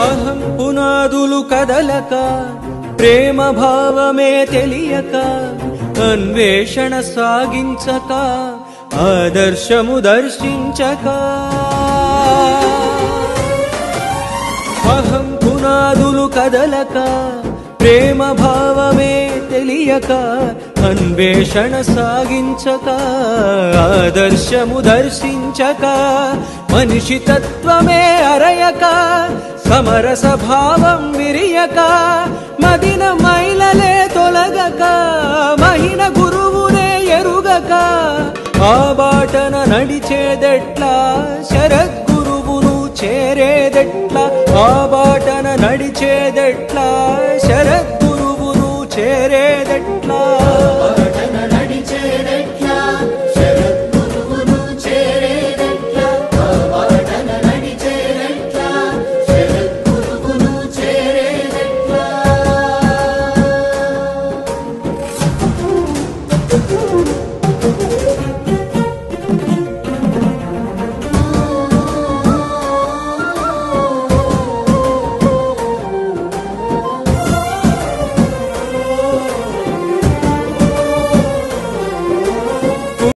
అహం పునాదులు కదలక ప్రేమ భావమే తెలియక అన్వేషణ సాగించక ఆదర్శము దర్శించక అహం పునాదులు కదలక ప్రేమ భావమే తెలియక అన్వేషణ సాగించక ఆదర్శము దర్శించక మనిషి తత్వమే అరయక సమరస భావం విరియక మదిన మైలలే తొలగక మహిన గురువునే ఎరుగక ఆ బాటన నడిచేదెట్లా శరద్గురువును చేరేదెట్లా ఆ బాటన నడిచేదెట్లా